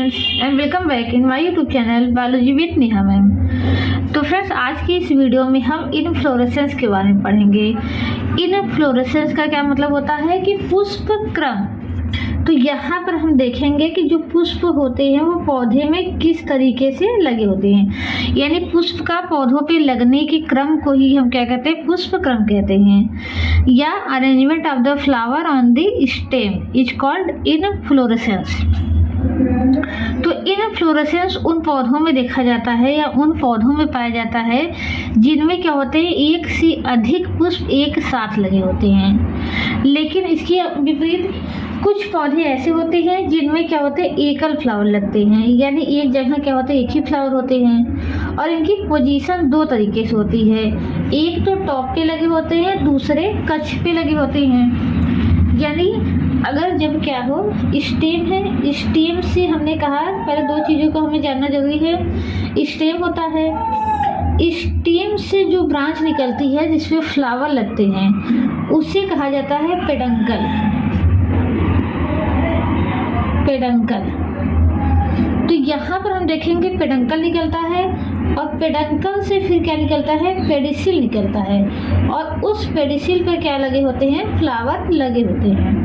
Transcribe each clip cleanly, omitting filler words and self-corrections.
Friends and welcome back in my YouTube channel biology with Neha ma'am. तो friends आज की इस वीडियो में हम इनफ्लोरेसेंस के बारे में पढ़ेंगे। इनफ्लोरेसेंस का क्या मतलब होता है कि पुष्प क्रम। तो यहाँ पर हम देखेंगे कि जो पुष्प होते हैं वो पौधे में किस तरीके से लगे होते हैं, यानी पुष्प का पौधों पे लगने के क्रम को ही हम क्या कहते हैं, पुष्प क्रम कहते हैं, या arrangement of the flower on the stem is called inflorescence. तो इनफ्लोरेसेंस उन पौधों में देखा जाता है या उन पौधों में पाया जाता है जिनमें क्या होते हैं, एक से अधिक पुष्प एक साथ लगे होते हैं। लेकिन इसके विपरीत कुछ पौधे ऐसे होते हैं जिनमें क्या होते हैं, एकल फ्लावर लगते हैं, यानी एक जगह क्या होते हैं, एक ही फ्लावर होते हैं। और इनकी पोजीशन दो तरीके से होती है, एक तो टॉप पे लगे होते हैं, दूसरे कक्ष पे लगे होते हैं। यानी अगर जब क्या हो, स्टेम है, स्टेम से हमने कहा पहले दो चीज़ों को हमें जानना जरूरी है। स्टेम होता है, स्टेम से जो ब्रांच निकलती है जिसमें फ्लावर लगते हैं उसे कहा जाता है पेडंकल। पेडंकल। तो यहाँ पर हम देखेंगे पेडंकल निकलता है और पेडंकल से फिर क्या निकलता है, पेडिसिल निकलता है, और उस पेडिसिल पर क्या लगे होते हैं, फ्लावर लगे होते हैं।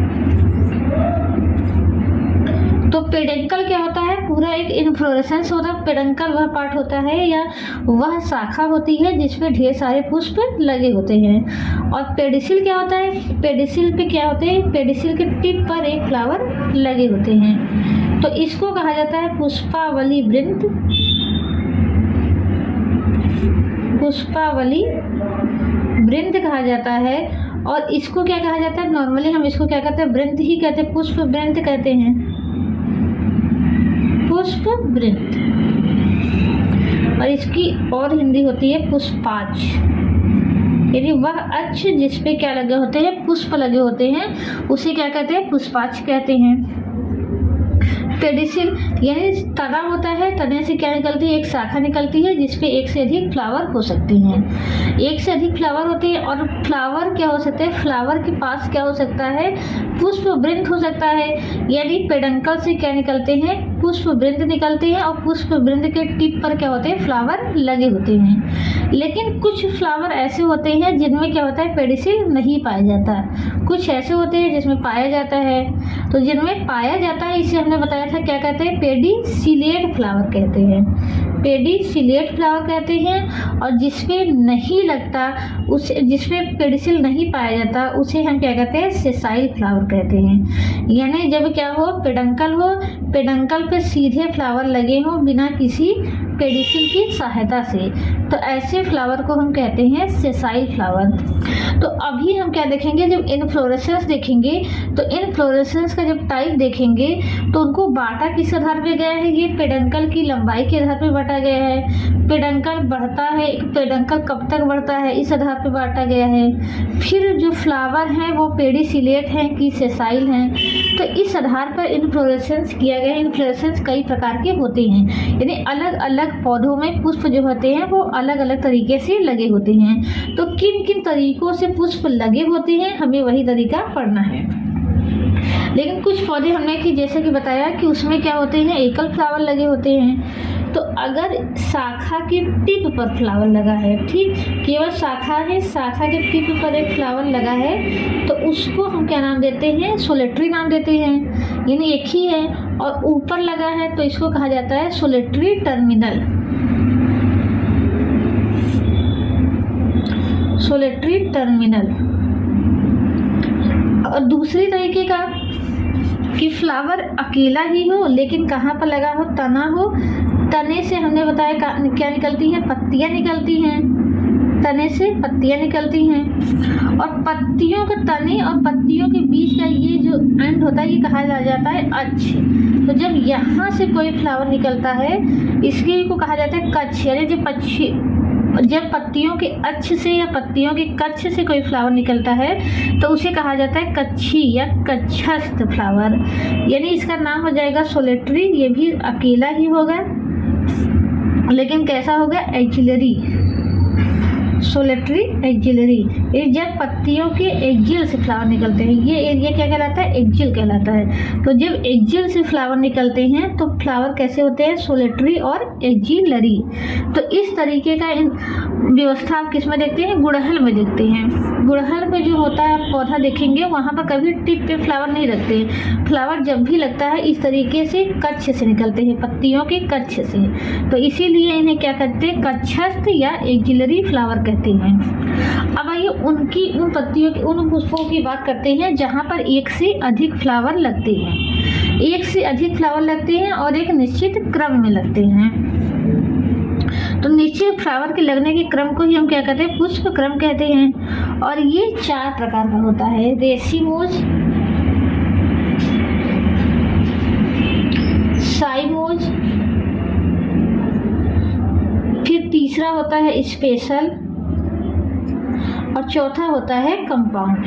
तो पेडंकल क्या होता है, पूरा एक इनफ्लोरेसेंस होता है। पेडंकल वह पार्ट होता है या वह शाखा होती है जिसमें ढेर सारे पुष्प लगे होते हैं। और पेडिसिल क्या होता है, पेडिसिल पे क्या होते हैं, पेडिसिल के टिप पर एक फ्लावर लगे होते हैं। तो इसको कहा जाता है पुष्पावली वृंत। पुष्पावली वृंत कहा जाता है। और इसको क्या कहा जाता है, नॉर्मली हम इसको क्या कहते हैं, वृंत ही कहते हैं, पुष्प वृंत कहते हैं, पुष्प वृंत। और इसकी और हिंदी होती है पुष्पाच, यानी वह अक्ष जिसपे क्या लगे होते हैं, पुष्प लगे होते हैं, उसे क्या कहते हैं, पुष्पाच कहते हैं। पेडिसिल यानी तना होता है, तने से क्या निकलती है, एक शाखा निकलती है जिसपे एक से अधिक फ्लावर हो सकते हैं। एक से अधिक फ्लावर होते हैं और फ्लावर क्या हो सकते हैं, फ्लावर के पास क्या हो सकता है, पुष्प वृंत हो सकता है। यानी पेडंकल से क्या निकलते हैं, पुष्प वृंत निकलते हैं और पुष्प वृंत के टिप पर क्या होते हैं, फ्लावर लगे होते हैं। लेकिन कुछ फ्लावर ऐसे होते हैं जिनमें क्या होता है, पेडिसिल नहीं पाया जाता। कुछ ऐसे होते हैं जिसमें पाया जाता है। तो जिनमें पाया जाता है इसे हमने बताया था क्या कहते हैं, पेडिसिलेट फ्लावर कहते हैं, पेडिसिलेट फ्लावर कहते हैं। और जिसपे नहीं लगता, उस जिसमें पेडिसिल नहीं पाया जाता उसे हम क्या कहते हैं, सेसाइल फ्लावर कहते हैं। यानी जब क्या हो, पेडंकल हो, पेडंकल पे सीधे फ्लावर लगे हों बिना किसी पेडिसिल की सहायता से, तो ऐसे फ्लावर को हम कहते हैं सेसाइल फ्लावर। तो अभी हम क्या देखेंगे, जब इनफ्लोरेसेंस देखेंगे तो इनफ्लोरेसेंस का जब टाइप देखेंगे तो उनको बांटा किस आधार पे गया है, ये पेडंकल की लंबाई के आधार पे बांटा गया है। पेडंकल बढ़ता है, पेडंकल कब तक बढ़ता है, इस आधार पे बांटा गया है। फिर जो फ्लावर हैं वो पेडिसिलेट हैं कि सेसाइल हैं, तो इस आधार पर इनफ्लोरेसेंस किया गया है। इनफ्लोरेसेंस कई प्रकार के होते हैं, यानी अलग अलग पौधों में पुष्प जो होते हैं वो अलग अलग तरीके से लगे होते हैं। तो किन किन तरीकों से पुष्प लगे होते हैं हमें वही तरीका पढ़ना है। लेकिन कुछ पौधे हमने कि जैसे कि बताया कि उसमें क्या होते हैं, एकल फ्लावर लगे होते हैं। तो अगर शाखा के टिप पर फ्लावर लगा है, ठीक, केवल शाखा है, शाखा के टिप पर एक फ्लावर लगा है, तो उसको हम क्या नाम देते हैं, सोलेटरी नाम देते हैं, यानी एक ही है। और ऊपर लगा है तो इसको कहा जाता है सोलेटरी टर्मिनल, सोलेटरी टर्मिनल। और दूसरी तरीके का कि फ्लावर अकेला ही हो लेकिन कहाँ पर लगा हो, तना हो, तने से हमने बताया क्या निकलती है, पत्तियां निकलती हैं, तने से पत्तियां निकलती हैं। और पत्तियों के तने और पत्तियों के बीच का ये जो एंड होता है ये कहा जाता है अक्ष। तो जब यहाँ से कोई फ्लावर निकलता है इसके को कहा जाता है कक्ष, यानी जब पत्तियों के अक्ष से या पत्तियों के कक्ष से कोई फ्लावर निकलता है तो उसे कहा जाता है कच्छी या कक्षस्थ फ्लावर, यानी इसका नाम हो जाएगा सोलेटरी। ये भी अकेला ही होगा लेकिन कैसा होगा, एक्सिलरी, सोलेटरी एक्सिलरी। ये जब पत्तियों के एक्जिल से फ्लावर निकलते हैं, ये एरिया क्या कहलाता है, एक्जिल कहलाता है। तो जब एक्जिल से फ्लावर निकलते हैं तो फ्लावर कैसे होते हैं, सोलेटरी और एक्जिलरी। तो इस तरीके का व्यवस्था आप किस में देखते हैं, गुड़हल में देखते हैं। गुड़हल में जो होता है पौधा देखेंगे वहाँ पर कभी टिप पे फ्लावर नहीं रखते हैं। फ्लावर जब भी लगता है इस तरीके से कच्छ से निकलते हैं, पत्तियों के कच्छ से। तो इसीलिए इन्हें क्या कहते हैं, कक्षस्थ या एक्जिलरी फ्लावर कहते हैं। अब आइए उन पत्तियों की, उन पुष्पों की बात करते हैं जहाँ पर एक से अधिक फ्लावर लगते हैं। एक से अधिक फ्लावर लगते हैं और एक निश्चित क्रम में लगते हैं। तो निश्चित फ्लावर के लगने के क्रम को ही हम क्या कहते हैं, पुष्प क्रम कहते हैं। और ये 4 प्रकार का होता है, रेसिमोज, साइमोज, फिर तीसरा होता है स्पेशल और चौथा होता है कंपाउंड।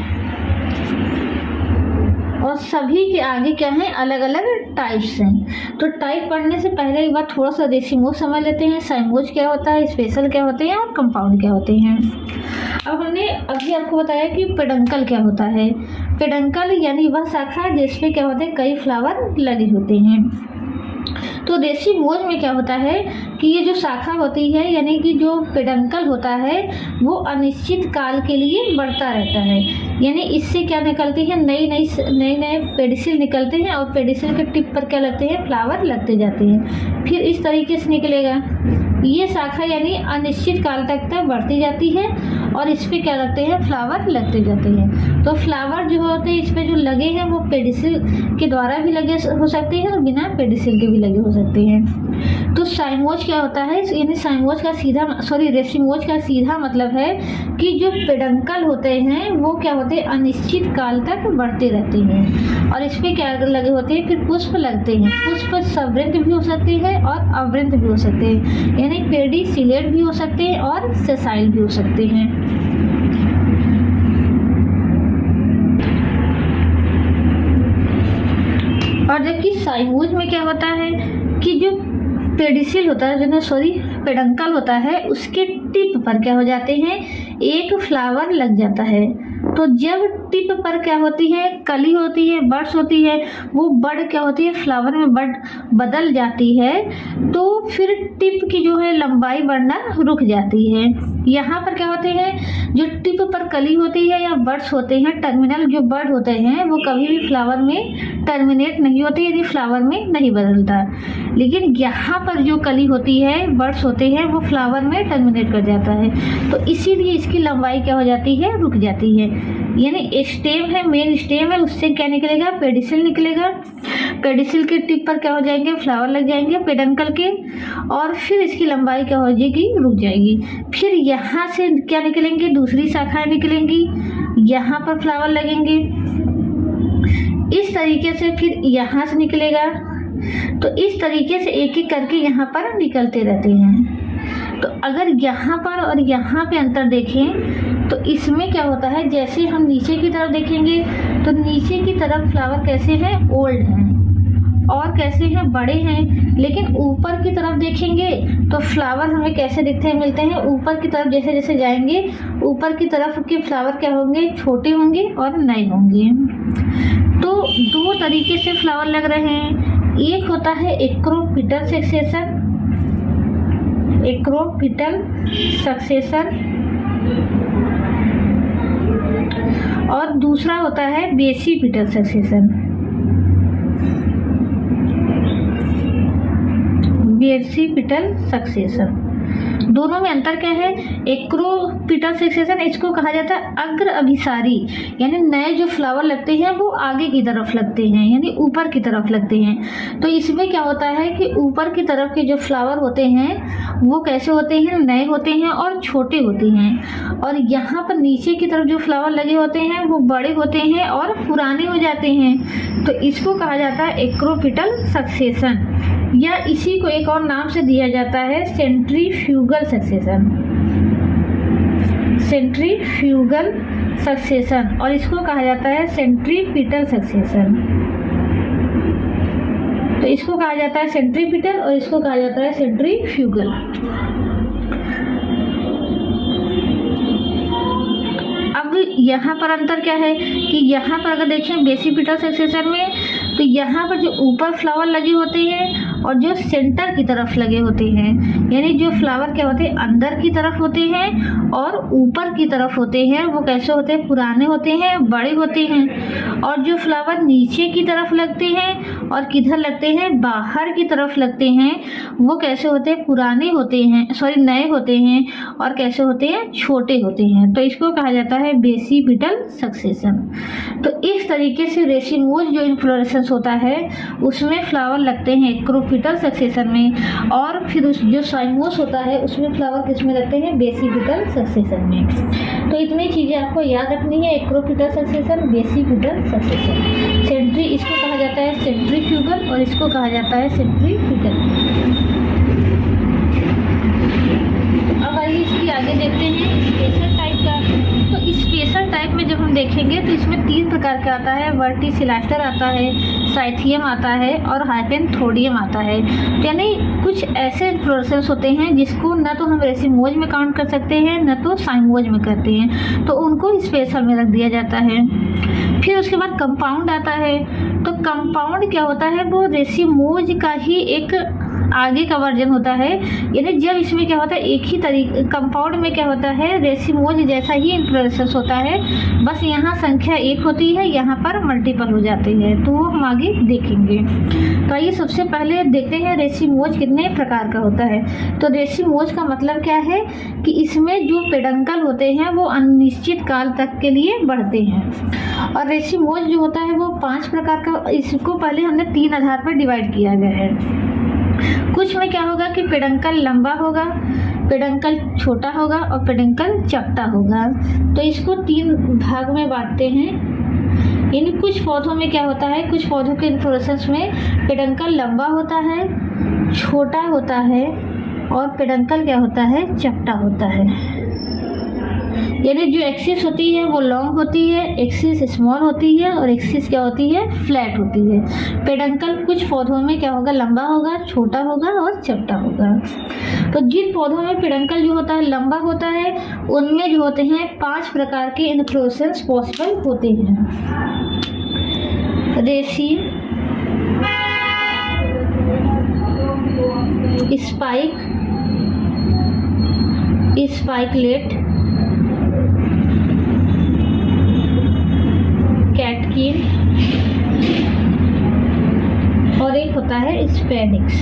और सभी के आगे क्या है, अलग अलग टाइप्स हैं। तो टाइप पढ़ने से पहले एक बार थोड़ा सा रेसिमोज समझ लेते हैं, साइमोज क्या होता है, स्पेशल क्या होते हैं और कंपाउंड क्या होते हैं। अब हमने अभी आपको बताया कि पेडंकल क्या होता है। पेडंकल यानी वह शाखा जिसमें क्या होते हैं, कई फ्लावर लगे होते हैं। तो रेसिमोज में क्या होता है कि ये जो शाखा होती है यानी कि जो पेडंकल होता है वो अनिश्चित काल के लिए बढ़ता रहता है। यानी इससे क्या निकलती है, नए पेडिसिल निकलते हैं और पेडिसिल के टिप पर क्या लगते हैं, फ्लावर लगते जाते हैं। फिर इस तरीके से निकलेगा ये शाखा, यानी अनिश्चित काल तक बढ़ती जाती है और इस पर क्या लगते हैं, फ्लावर लगते जाते हैं। तो फ्लावर जो होते हैं इस पर जो लगे हैं वो पेडिसिल के द्वारा भी लगे हो सकते हैं और बिना पेडिसिल के भी लगे हो सकते हैं। तो साइमोज क्या होता है, यानी रेसिमोज का सीधा मतलब है कि जो पेडंकल होते हैं वो क्या होते हैं, अनिश्चित काल तक बढ़ते रहते हैं और इस पर क्या लगे होते हैं, फिर पुष्प लगते हैं। पुष्प सवृंत भी हो सकते हैं और अवृंत भी हो सकते हैं, यानी पेडिसिलेट भी हो सकते हैं और सेसाइल भी हो सकते हैं। और जबकि साइमोज में क्या होता है कि जो पेडिसिल होता है, पेडंकल होता है, उसके टिप पर क्या हो जाते हैं, एक फ्लावर लग जाता है। तो जब टिप पर क्या होती है, कली होती है, बड्स होती है, वो बड क्या होती है, फ्लावर में बड बदल जाती है। तो फिर टिप की जो है लंबाई बढ़ना रुक जाती है। यहाँ पर क्या होते हैं, जो टिप पर कली होती है या बड्स होते हैं, टर्मिनल जो बड होते हैं वो कभी भी फ्लावर में टर्मिनेट नहीं होते, यानी फ्लावर में नहीं बदलता। लेकिन यहाँ पर जो कली होती है, बड्स होते हैं, वो फ्लावर में टर्मिनेट कर जाता है। तो इसीलिए इसकी लंबाई क्या हो जाती है, रुक जाती है। यानी स्टेम है, मेन स्टेम है, उससे क्या निकलेगा, पेडिसिल निकलेगा। पेडिसिल के टिप पर क्या हो जाएंगे, फ्लावर लग जाएंगे पेडंकल के, और फिर इसकी लंबाई क्या हो जाएगी, रुक जाएगी। फिर यहाँ से क्या निकलेंगे, दूसरी शाखाएं निकलेंगी, यहाँ पर फ्लावर लगेंगे, इस तरीके से फिर यहाँ से निकलेगा। तो इस तरीके से एक एक करके यहाँ पर निकलते रहते हैं। तो अगर यहाँ पर और यहाँ पे अंतर देखें तो इसमें क्या होता है, जैसे हम नीचे की तरफ देखेंगे तो नीचे की तरफ फ्लावर कैसे हैं, ओल्ड हैं और कैसे हैं, बड़े हैं। लेकिन ऊपर की तरफ देखेंगे तो फ्लावर हमें कैसे दिखते हैं, मिलते हैं ऊपर की तरफ। जैसे जैसे जाएंगे ऊपर की तरफ के फ्लावर क्या होंगे, छोटे होंगे और नए होंगे। तो 2 तरीके से फ्लावर लग रहे हैं। एक होता है एक्रोपिटल सक्सेशन, एक्रोपिटल सक्सेशन, और दूसरा होता है बेसिपिटल सक्सेशन। बेसिपिटल सक्सेशन, दोनों में अंतर क्या है। एक्रोपिटल सक्सेशन इसको कहा जाता है अग्र अभिसारी, यानी नए जो फ्लावर लगते हैं वो आगे की तरफ लगते हैं, यानी ऊपर की तरफ लगते हैं। तो इसमें क्या होता है कि ऊपर की तरफ के जो फ्लावर होते हैं वो कैसे होते हैं, नए होते हैं और छोटे होते हैं। और यहाँ पर नीचे की तरफ जो फ्लावर लगे होते हैं वो बड़े होते हैं और पुराने हो जाते हैं। तो इसको कहा जाता है एक्रोपिटल सक्सेशन, या इसी को एक और नाम से दिया जाता है सेंट्रीफ्यूगल सक्सेशन, सेंट्रीफ्यूगल सक्सेशन, और इसको कहा जाता है सेंट्रीपिटल सक्सेशन। तो इसको कहा जाता है सेंट्रीपिटल और इसको कहा जाता है सेंट्रीफ्यूगल। अब यहाँ पर अंतर क्या है कि यहाँ पर अगर देखें बेसिक पेटल सक्सेशन में, तो यहाँ पर जो ऊपर फ्लावर लगे होते हैं और जो सेंटर की तरफ लगे होते हैं, यानी जो फ्लावर क्या होते हैं अंदर की तरफ होते हैं और ऊपर की तरफ होते हैं, वो कैसे होते हैं, पुराने होते हैं, बड़े होते हैं। और जो फ्लावर नीचे की तरफ लगते हैं और किधर लगते हैं, बाहर की तरफ लगते हैं, वो कैसे होते हैं, पुराने होते हैं, सॉरी नए होते हैं और कैसे होते हैं, छोटे होते हैं। तो इसको कहा जाता है बेसिपिटल सक्सेशन। तो इस तरीके से रेसिमोज जो इन्फ्लोरेसेंस होता है उसमें फ्लावर लगते हैं एक्रोपिटल सक्सेशन में, और फिर उस जो साइमोस होता है उसमें फ्लावर किस में लगते हैं, बेसिपिटल सक्सेशन में। तो इतनी चीज़ें आपको याद रखनी है, एक्रोपिटल सक्सेशन, बेसिपिटल सक्सेशन। सेंट्री इसको कहा जाता है सेंट्रीफ्यूगल और इसको कहा जाता है सेंट्रीपिटल। अब आइए इसकी आगे देखते हैं स्पेशल टाइप का। तो स्पेशल टाइप में जब हम देखेंगे तो इसमें 3 प्रकार का आता है, वर्टिसिलास्टर आता है, साइथियम आता है और हाइपेंथोडियम आता है। यानी कुछ ऐसे इन्फ्लोरेसेंस होते हैं जिसको न तो हम रेसिमोज में काउंट कर सकते हैं न तो साइमोज में करते हैं, तो उनको स्पेशल में रख दिया जाता है। फिर उसके बाद कंपाउंड आता है। तो कंपाउंड क्या होता है, वो रेसिमोज का ही एक आगे का वर्जन होता है। यानी जब इसमें क्या होता है, एक ही तरीके कंपाउंड में क्या होता है, रेसिमोज जैसा ही इन्फ्लोरेसेंस होता है, बस यहाँ संख्या 1 होती है, यहाँ पर मल्टीपल हो जाती है, तो वो हम आगे देखेंगे। तो आइए सबसे पहले देखते हैं रेसिमोज कितने प्रकार का होता है। तो रेसिमोज का मतलब क्या है कि इसमें जो पेडंकल होते हैं वो अनिश्चित काल तक के लिए बढ़ते हैं। और रेसिमोज जो होता है वो 5 प्रकार का, इसको पहले हमने 3 आधार पर डिवाइड किया गया है। कुछ में क्या होगा कि पेडंकल लंबा होगा, पेडंकल छोटा होगा और पेडंकल चपटा होगा। तो इसको 3 भाग में बांटते हैं। यानी कुछ पौधों में क्या होता है, कुछ पौधों के इन्फ्लोरेसेंस में पेडंकल लंबा होता है, छोटा होता है और पेडंकल क्या होता है, चपटा होता है। यानी जो एक्सिस होती है वो लॉन्ग होती है, एक्सिस स्मॉल होती है और एक्सिस क्या होती है, फ्लैट होती है। पेडंकल कुछ पौधों में क्या होगा, लंबा होगा, छोटा होगा और चपटा होगा। तो जिन पौधों में पेडंकल जो होता है लंबा होता है उनमें जो होते हैं 5 प्रकार के इन्फ्लोरेसेंस पॉसिबल होते हैं। रेसिम, स्पाइक, स्पाइकलेट, कैटकिन और एक होता है स्पेडिक्स।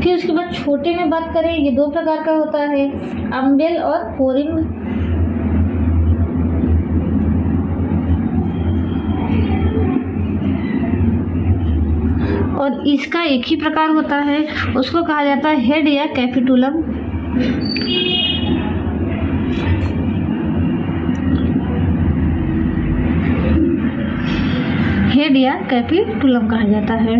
फिर उसके बाद छोटे में बात करें, ये 2 प्रकार का होता है, अम्बेल और कोरिम। और इसका एक ही प्रकार होता है, उसको कहा जाता है हेड या कैपिटुलम। हेड या कैपिटुलम कहा जाता है।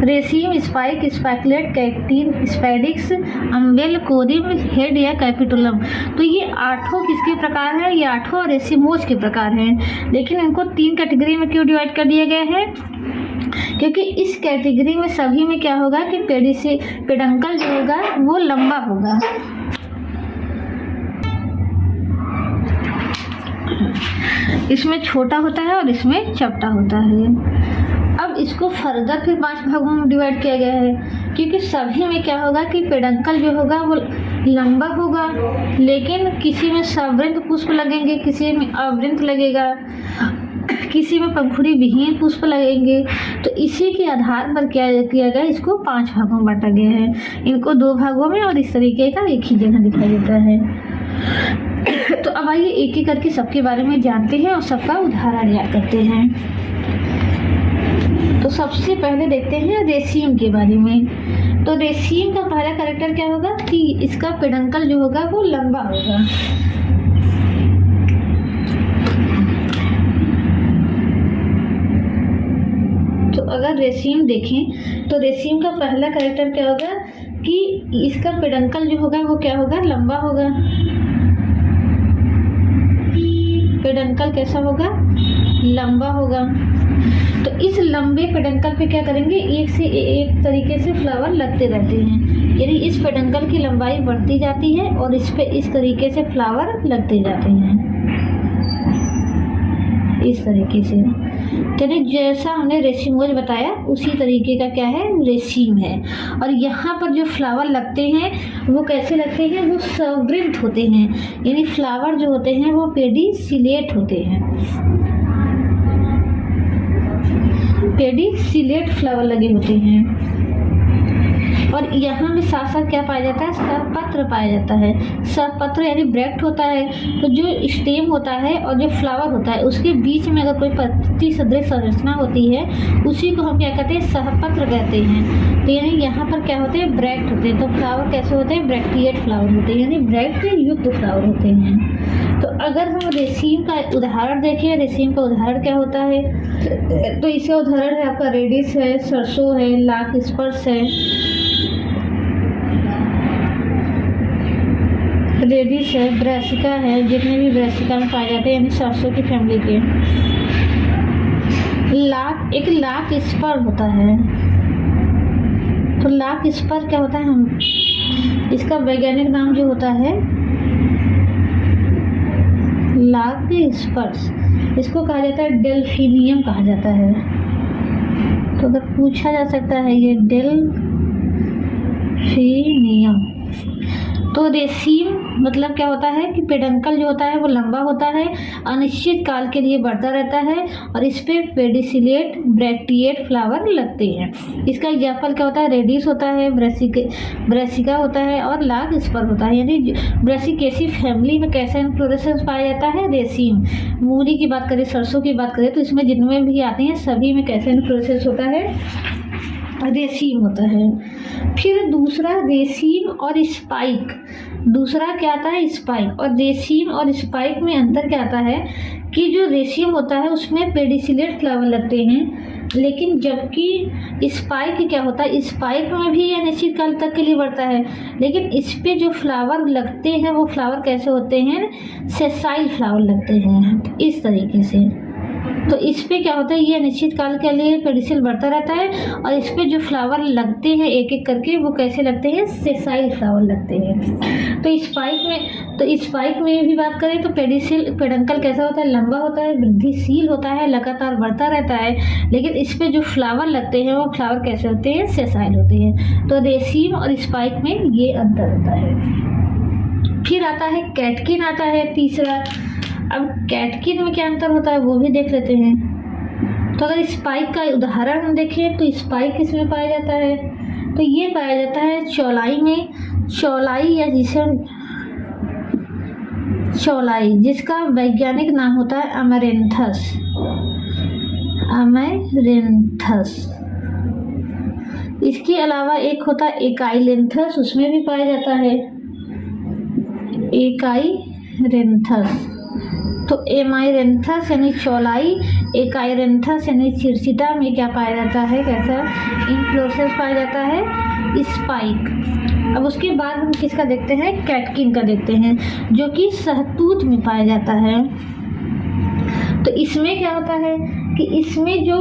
Raceme, spike, spikelet, catkin, spadix, umbel, corymb, head या कैपिटुलम। तो ये 8 किसके प्रकार है, ये 8 रेसिमोज के प्रकार हैं। लेकिन इनको 3 कैटेगरी में क्यों डिवाइड कर दिया गया है, क्योंकि इस कैटेगरी में सभी में क्या होगा कि पेडंकल जो होगा वो लंबा होगा। इसमें छोटा होता है और इसमें चपटा होता है। अब इसको फर्दर फिर 5 भागों में डिवाइड किया गया है, क्योंकि सभी में क्या होगा कि पेडंकल जो होगा वो लंबा होगा, लेकिन किसी में सवृंत पुष्प लगेंगे, किसी में अवृंत लगेगा, किसी में पंखुड़ी विहीन पुष्प लगेंगे। तो इसी के आधार पर क्या किया गया, इसको 5 भागों में बांटा गया है। इनको 2 भागों में और इस तरीके का एक ही जगह दिखाई देता है। तो अब आइए एक एक करके सबके बारे में जानते हैं और सबका उदाहरण याद करते हैं। तो सबसे पहले देखते हैं रेसिम के बारे में। तो रेसिम का पहला कैरेक्टर क्या होगा कि इसका पेडंकल जो होगा वो लंबा होगा। तो अगर रेसिम देखें तो रेसिम का पहला कैरेक्टर क्या होगा कि इसका पेडंकल जो होगा वो क्या होगा, लंबा होगा। पेडंकल कैसा होगा, लंबा होगा। तो इस लंबे पेडंकल पे क्या करेंगे, एक से एक तरीके से फ्लावर लगते रहते हैं। यानी इस पेडंकल की लंबाई बढ़ती जाती है और इस पे इस तरीके से फ्लावर लगते जाते हैं, इस तरीके से। यानी जैसा हमने रेसिमोज बताया उसी तरीके का क्या है, रेसिम है। और यहाँ पर जो फ्लावर लगते हैं वो कैसे लगते हैं, वो सवृद्ध होते हैं, यानी फ्लावर जो होते हैं वो पेडिसिलेट होते हैं, पेडिसिलेट फ्लावर लगे होते हैं। और यहाँ में साथ साथ क्या पाया जाता है, सहपत्र पाया जाता है। सहपत्र यानी ब्रैक्ट होता है, तो जो स्टेम होता है और जो फ्लावर होता है उसके बीच में अगर कोई पत्ती सदृश संरचना होती है उसी को हम क्या कहते हैं, सहपत्र कहते हैं। तो यानी यहाँ पर क्या होते हैं, ब्रैक्ट होते हैं। तो फ्लावर कैसे होते हैं, ब्रैक्टिएट फ्लावर होते हैं, यानी ब्रैक्ट युक्त फ्लावर होते हैं। तो अगर हम रेसिम का उदाहरण देखें, रेसिम का उदाहरण क्या होता है, तो इसका उदाहरण है आपका रेडिस है, सरसों है, लार्कस्पर्स है। रेडिस है, ब्रासिका है, जितने भी ब्रासिका में पाए जाते हैं यानी सरसों की फैमिली के। एक लाख स्पर होता है। तो लाख स्पर क्या होता है, हम इसका वैज्ञानिक नाम जो होता है लाख स्पर्स, इसको कहा जाता है डेल्फिनियम कहा जाता है। तो अगर पूछा जा सकता है ये डेल्फिनियम। तो रेसिम मतलब क्या होता है कि पेडंकल जो होता है वो लंबा होता है, अनिश्चित काल के लिए बढ़ता रहता है और इस पे पेडिसिलेट ब्रैक्टिएट फ्लावर लगते हैं। इसका एग्जाम्पल क्या होता है, रेडिस होता है, ब्रासिका होता है और लार्कस्पर होता है। यानी ब्रासिकेसी फैमिली में कैसा इन्फ्लोरेसेंस पाया जाता है, रेसिम। मूली की बात करें, सरसों की बात करें तो इसमें जितने भी आते हैं सभी में कैसा इन्फ्लोरेसेंस होता है, रेसिम होता है। फिर दूसरा रेसिम और स्पाइक, दूसरा क्या आता है, स्पाइक। और रेसिम और स्पाइक में अंतर क्या आता है कि जो रेसिम होता है उसमें पेडिसिलेट फ्लावर लगते हैं, लेकिन जबकि स्पाइक क्या होता है, स्पाइक में भी यह निश्चित काल तक के लिए बढ़ता है, लेकिन इस पे जो फ्लावर लगते हैं वो फ्लावर कैसे होते हैं, सेसाइल फ्लावर लगते हैं, इस तरीके से। तो इस पे क्या होता है, ये निश्चित काल के लिए पेडिसिल बढ़ता रहता है और इस पे जो फ्लावर लगते हैं एक एक करके वो कैसे लगते हैं, सेसाइल फ्लावर लगते हैं। तो स्पाइक में भी बात करें तो पेडंकल कैसा होता है, लंबा होता है, वृद्धिशील होता है, लगातार बढ़ता रहता है, लेकिन इस पे जो फ्लावर लगते हैं वो फ्लावर कैसे होते हैं, सेसाइल होते हैं। तो रेसिम और स्पाइक में ये अंतर होता है। फिर आता है कैटकिन, आता है तीसरा। अब कैटकिन में क्या अंतर होता है वो भी देख लेते हैं। तो अगर स्पाइक का उदाहरण हम देखें तो स्पाइक किसमें पाया जाता है, तो ये पाया जाता है चौलाई में। चौलाई या चौलाई जिसका वैज्ञानिक नाम होता है अमेरेंथस। इसके अलावा एक होता है एकाइलेंथस, उसमें भी पाया जाता है एकाइलेंथस। तो एमाइरेंथस यानी चौलाई, एकाइरेंथस यानी चिरचिटा में क्या पाया जाता है, कैसा इन्फ्लोरेसेंस पाया जाता है, स्पाइक। अब उसके बाद हम किसका देखते हैं, कैटकिन का देखते हैं, जो कि सहतूत में पाया जाता है। तो इसमें क्या होता है कि इसमें जो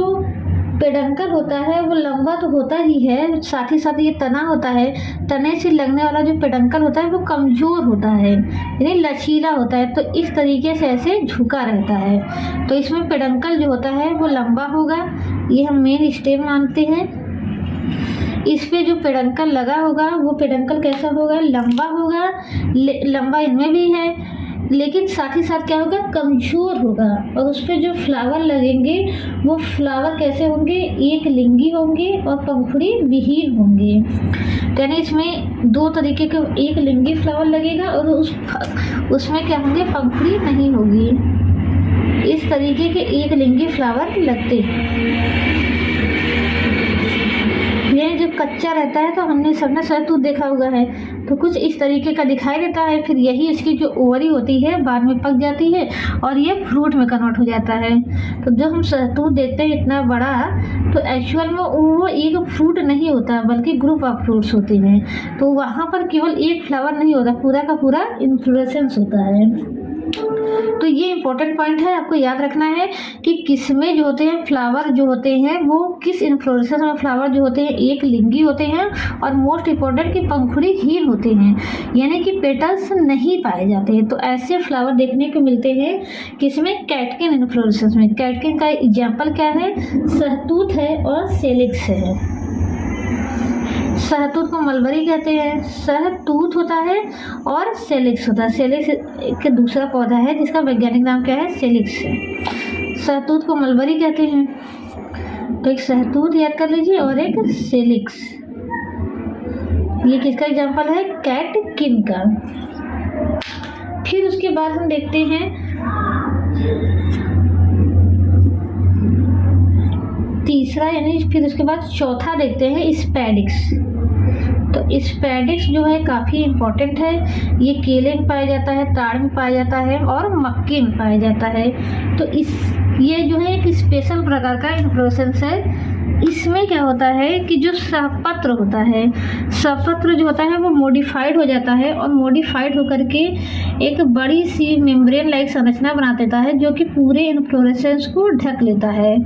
पेडंकल होता है वो लंबा तो होता ही है, साथ ही साथ ये तना होता है, तने से लगने वाला जो पेडंकल होता है वो कमज़ोर होता है, यानी लचीला होता है। तो इस तरीके से ऐसे झुका रहता है। तो इसमें पेडंकल जो होता है वो लंबा होगा, ये हम मेन स्टेम मानते हैं। इस पे जो पेडंकल लगा होगा वो पेडंकल कैसा होगा, लंबा होगा, लंबा इनमें भी है, लेकिन साथ ही साथ क्या होगा, कमजोर होगा। और उस पर जो फ्लावर लगेंगे वो फ्लावर कैसे होंगे, एक लिंगी होंगे और पंखुड़ी विहीन होंगे। यानी इसमें दो तरीके के एक लिंगी फ्लावर लगेगा और उसमें क्या होंगे, पंखुड़ी नहीं होगी। इस तरीके के एक लिंगी फ्लावर लगते हैं। ये जब कच्चा रहता है तो हमने सबने सहतूत देखा हुआ है, तो कुछ इस तरीके का दिखाई देता है। फिर यही इसकी जो ओवरी होती है बाद में पक जाती है और ये फ्रूट में कन्वर्ट हो जाता है। तो जब हम सहतूत देखते हैं इतना बड़ा, तो एक्चुअल में वो एक फ्रूट नहीं होता बल्कि ग्रुप ऑफ फ्रूट्स होते हैं। तो वहाँ पर केवल एक फ्लावर नहीं होता, पूरा का पूरा इन्फ्लोरेसेंस होता है। तो ये इंपॉर्टेंट पॉइंट है, आपको याद रखना है कि किस्में जो होते हैं, फ्लावर जो होते हैं, वो किस इन्फ्लोरेसेंस में फ्लावर जो होते हैं एक लिंगी होते हैं, और मोस्ट इम्पॉर्टेंट कि पंखुड़ीहीन होते हैं, यानी कि पेटल्स नहीं पाए जाते हैं। तो ऐसे फ्लावर देखने को मिलते हैं किसमें, कैटकिन इन्फ्लोरेसेंस में। कैटकिन का एग्जाम्पल क्या है, सहतूत है और सेलिक्स है। सहतूत को मलबरी कहते हैं, सहतूत होता है और सेलिक्स होता है। सेलिक्स के दूसरा पौधा है जिसका वैज्ञानिक नाम क्या है, सेलिक्स है। सहतूत को मलबरी कहते हैं, तो एक सहतूत याद कर लीजिए और एक सेलिक्स। ये किसका एग्जाम्पल है, कैटकिन का। फिर उसके बाद हम देखते हैं तीसरा, यानी फिर उसके बाद चौथा देखते हैं स्पैडिक्स। तो स्पैडिक्स जो है काफ़ी इम्पोर्टेंट है। ये केले में पाया जाता है, ताड़ में पाया जाता है और मक्के में पाया जाता है। तो ये जो है एक स्पेशल प्रकार का इन्फ्लोरेसेंस है। इसमें क्या होता है कि जो सहपत्र होता है, सहपत्र जो होता है वो मॉडिफाइड हो जाता है, और मॉडिफाइड होकर के एक बड़ी सी मेम्ब्रेन लाइक संरचना बना देता है जो कि पूरे इन्फ्लोरेसेंस को ढक लेता है।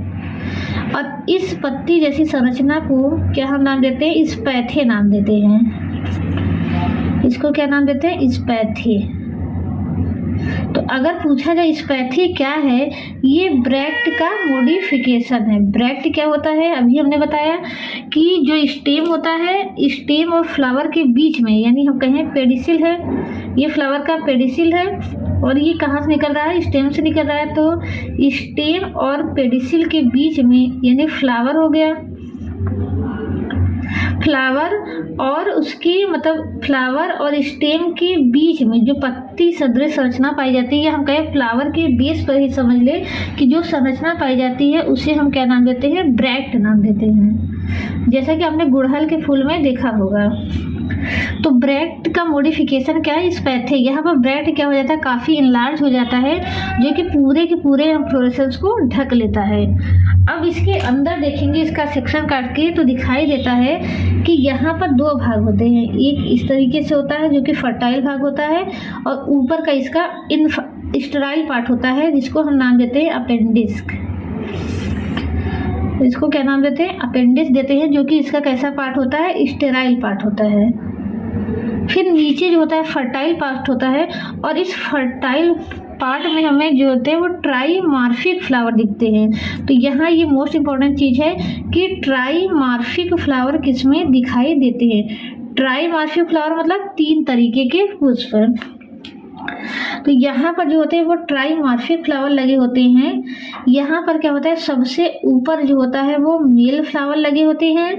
और इस पत्ती जैसी संरचना को क्या हम नाम देते हैं, स्पैथे नाम देते हैं। इसको क्या नाम देते हैं, स्पैथे। तो अगर पूछा जाए स्पैथे क्या है, ये ब्रैक्ट का मॉडिफिकेशन है। ब्रैक्ट क्या होता है, अभी हमने बताया कि जो स्टेम होता है, स्टेम और फ्लावर के बीच में, यानी हम कहें पेडिसिल है, ये फ्लावर का पेडिसिल है, और ये कहाँ से निकल रहा है, स्टेम से निकल रहा है। तो स्टेम और पेडिसिल के बीच में, यानी फ्लावर हो गया, फ्लावर और उसकी मतलब फ्लावर और स्टेम के बीच में जो पत्ती सदृश संरचना पाई जाती है, या हम कहें फ्लावर के बेस पर ही समझ ले कि जो संरचना पाई जाती है उसे हम क्या नाम देते हैं, ब्रैक्ट नाम देते हैं। जैसा कि आपने गुड़हल के फूल में देखा होगा। तो ब्रैक्ट का मॉडिफिकेशन क्या है, स्पैथे। यहाँ पर ब्रैक्ट क्या हो जाता है, काफ़ी इनलार्ज हो जाता है, जो कि पूरे के पूरे फ्लोरेसेंस को ढक लेता है। अब इसके अंदर देखेंगे, इसका सेक्शन काट के तो दिखाई देता है कि यहाँ पर दो भाग होते हैं। एक इस तरीके से होता है जो कि फर्टाइल भाग होता है, और ऊपर का इसका स्टेराइल पार्ट होता है जिसको हम नाम देते हैं अपेंडिस्क। इसको क्या नाम देते हैं, अपेंडिक्स देते हैं, जो कि इसका कैसा पार्ट होता है, स्टेराइल पार्ट होता है। फिर नीचे जो होता है फर्टाइल पार्ट होता है, और इस फर्टाइल पार्ट में हमें जो होते हैं वो ट्राइमार्फिक फ्लावर दिखते हैं। तो यहाँ ये मोस्ट इम्पॉर्टेंट चीज़ है कि ट्राइमार्फिक फ्लावर किसमें दिखाई देते हैं। ट्राइमार्फिक फ्लावर मतलब 3 तरीके के पुष्प। तो यहाँ पर जो होते हैं वो ट्राइमार्फिक फ्लावर लगे होते हैं। यहाँ पर क्या होता है, सबसे ऊपर जो होता है वो मेल फ्लावर लगे होते हैं,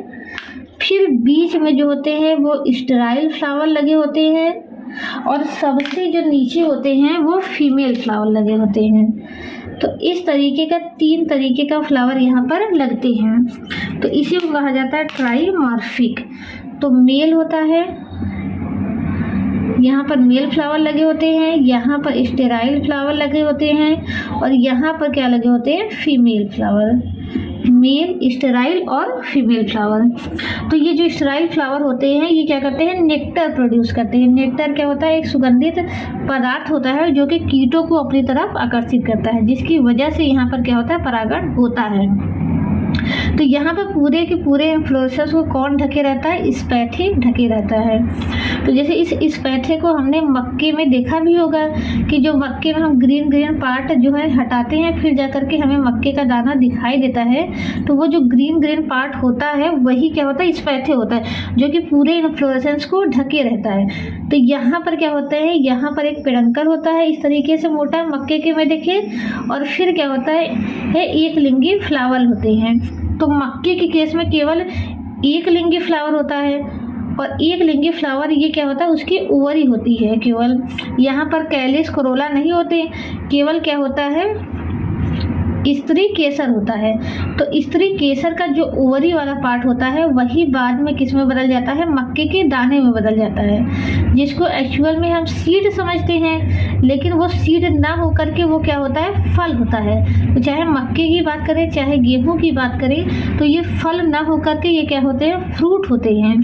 फिर बीच में जो होते हैं वो स्टेराइल फ्लावर लगे होते हैं, और सबसे जो नीचे होते हैं वो फीमेल फ्लावर लगे होते हैं। तो इस तरीके का 3 तरीके का फ्लावर यहाँ पर लगते हैं। तो इसी को कहा जाता है ट्राइमार्फिक। तो मेल होता है, यहाँ पर मेल फ्लावर लगे होते हैं, यहाँ पर स्टेराइल फ्लावर लगे होते हैं, और यहाँ पर क्या लगे होते हैं, फीमेल फ्लावर। मेल, स्टेराइल और फीमेल फ्लावर। तो ये जो स्टेराइल फ्लावर होते हैं ये क्या करते हैं, नेक्टर प्रोड्यूस करते हैं। नेक्टर क्या होता है, एक सुगंधित पदार्थ होता है जो कि कीटों को अपनी तरफ आकर्षित करता है, जिसकी वजह से यहाँ पर क्या होता है, परागण होता है। तो यहाँ पर पूरे के पूरे फ्लोरेसेंस को कौन ढके रहता है, स्पैथे ढके रहता है। तो जैसे इस स्पैथे को हमने मक्के में देखा भी होगा कि जो मक्के में हम ग्रीन पार्ट जो है हटाते हैं, फिर जाकर के हमें मक्के का दाना दिखाई देता है। तो वो जो ग्रीन पार्ट होता है वही क्या होता है, स्पैथे होता है, जो कि पूरे फ्लोरेसेंस को ढके रहता है। तो यहाँ पर क्या होता है, यहाँ पर एक पेडंकल होता है इस तरीके से मोटा मक्के के में देखिए, और फिर क्या होता है एक लिंगी फ्लावर होते हैं। तो मक्के के केस में केवल एक लिंगी फ्लावर होता है, और एक लिंगी फ्लावर ये क्या होता है, उसकी ओवरी होती है केवल। यहाँ पर कैलिस कोरोला नहीं होते, केवल क्या होता है, स्त्री केसर होता है। तो स्त्री केसर का जो ओवरी वाला पार्ट होता है वही बाद में किस में बदल जाता है, मक्के के दाने में बदल जाता है, जिसको एक्चुअल में हम सीड समझते हैं, लेकिन वो सीड ना हो करके वो क्या होता है, फल होता है। तो चाहे मक्के की बात करें चाहे गेहूं की बात करें तो ये फल ना हो करके ये क्या होते हैं, फ्रूट होते हैं।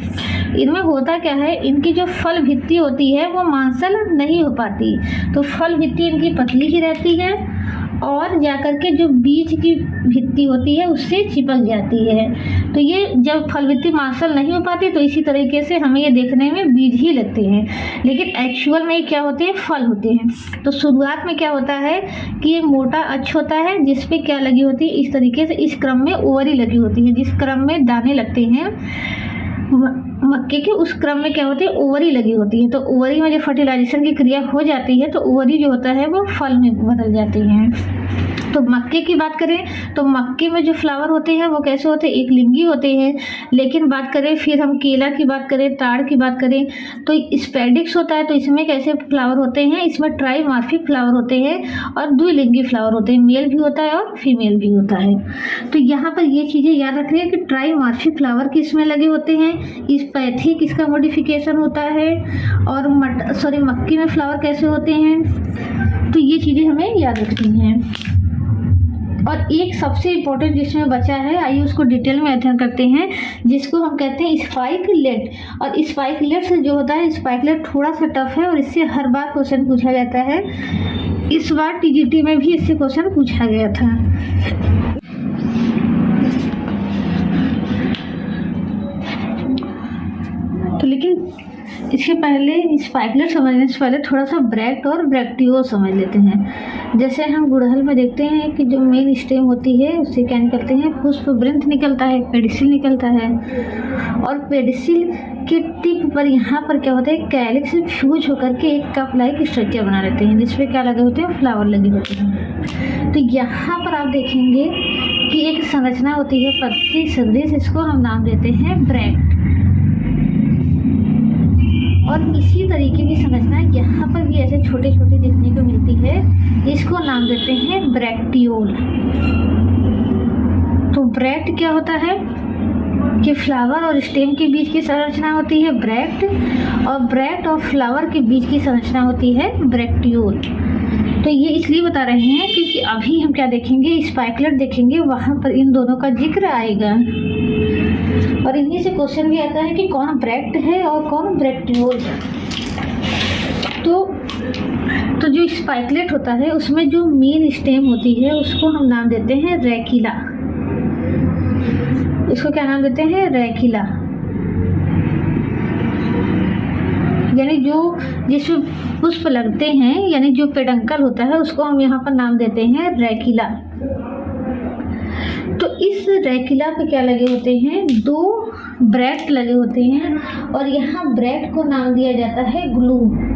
इनमें होता क्या है, इनकी जो फल भित्ति होती है वो मांसल नहीं हो पाती, तो फल भित्ति इनकी पतली ही रहती है और जाकर के जो बीज की भित्ति होती है उससे चिपक जाती है। तो ये जब फल भित्ति मांसल नहीं हो पाती तो इसी तरीके से हमें ये देखने में बीज ही लगते हैं, लेकिन एक्चुअल में ये क्या होते हैं, फल होते हैं। तो शुरुआत में क्या होता है कि ये मोटा अक्ष होता है जिस पे क्या लगी होती है, इस तरीके से इस क्रम में ओवरी लगी होती है, जिस क्रम में दाने लगते हैं मक्के के उस क्रम में क्या होती है, ओवरी लगी होती है। तो ओवरी में जब फर्टिलाइजेशन की क्रिया हो जाती है तो ओवरी जो होता है वो फल में बदल जाती है। तो मक्के की बात करें तो मक्के में जो फ्लावर होते हैं वो कैसे होते हैं, एक लिंगी होते हैं। लेकिन बात करें फिर हम केला की बात करें, ताड़ की बात करें तो स्पेडिक्स होता है, तो इसमें कैसे फ्लावर होते हैं, इसमें ट्राइमार्फिक फ्लावर होते हैं और द्विलिंगी फ्लावर होते हैं, मेल भी होता है और फीमेल भी होता है। तो यहाँ पर ये चीज़ें याद रखनी है कि ट्राइमार्फिक फ्लावर किस में लगे होते हैं, इस पैथिक इसका मॉडिफिकेशन होता है, और मक्की में फ्लावर कैसे होते हैं, तो ये चीज़ें हमें याद रखनी हैं। और एक सबसे इम्पोर्टेंट जिसमें बचा है, आइए उसको डिटेल में अध्ययन करते हैं, जिसको हम कहते हैं स्पाइकलेट। और स्पाइकलेट से जो होता है, स्पाइकलेट थोड़ा सा टफ है और इससे हर बार क्वेश्चन पूछा जाता है। इस बार टीजीटी में भी इससे क्वेश्चन पूछा गया था। तो लेकिन इसके पहले स्पाइकलेट समझने से पहले थोड़ा सा ब्रैक्ट और ब्रैक्टियोल समझ लेते हैं। जैसे हम गुड़हल में देखते हैं कि जो मेन स्टेम होती है उससे क्या निकलते हैं, पुष्प वृंत निकलता है, पेडिसिल निकलता है, और पेडिसिल के टिप पर यहाँ पर क्या होता है, कैलिक्स फ्यूज होकर के एक कप लाइक स्ट्रक्चर बना लेते हैं जिसपे क्या लगे होते हैं, फ्लावर लगे होते हैं। तो यहाँ पर आप देखेंगे कि एक संरचना होती है पत्ती सदृश, इसको हम नाम देते हैं ब्रैक्ट। और इसी तरीके की संरचना यहाँ पर भी ऐसे छोटे छोटे देखने को मिलती है, इसको नाम देते हैं ब्रैक्टियोल। तो ब्रैक्ट क्या होता है कि फ्लावर और स्टेम के बीच की संरचना होती है ब्रैक्ट, और ब्रैक्ट और फ्लावर के बीच की संरचना होती है ब्रैक्टियोल। तो ये इसलिए बता रहे हैं क्योंकि अभी हम क्या देखेंगे, स्पाइकलेट देखेंगे, वहाँ पर इन दोनों का जिक्र आएगा और इन्हीं से क्वेश्चन भी आता है कि कौन ब्रैक्ट है और कौन ब्रैक्टियोल है। तो जो स्पाइकलेट होता है उसमें जो मेन स्टेम होती है उसको हम नाम देते हैं रैकिला। इसको क्या नाम देते हैं, रैकिला। यानी जो जिसमें पुष्प लगते हैं, यानी जो पेडंकल होता है उसको हम यहाँ पर नाम देते हैं रैकिला। तो इस रैकिला पे क्या लगे होते हैं, दो ब्रैक्ट लगे होते हैं, और यहाँ ब्रैक्ट को नाम दिया जाता है ग्लूम।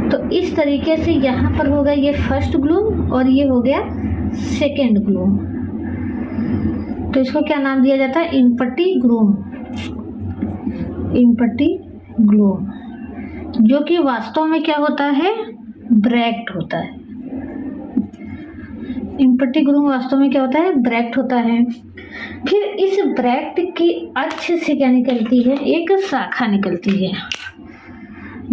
तो इस तरीके से यहाँ पर होगा ये फर्स्ट ग्लूम और ये हो गया सेकेंड ग्लूम। तो इसको क्या नाम दिया जाता है, इम्पटी ग्लूम, इम्पटी ग्लूम, जो कि वास्तव में क्या होता है, ब्रैक्ट होता है। इम्पटी ग्लूम वास्तव में क्या होता है, ब्रैक्ट होता है। फिर इस ब्रैक्ट की अक्ष से क्या निकलती है, एक शाखा निकलती है।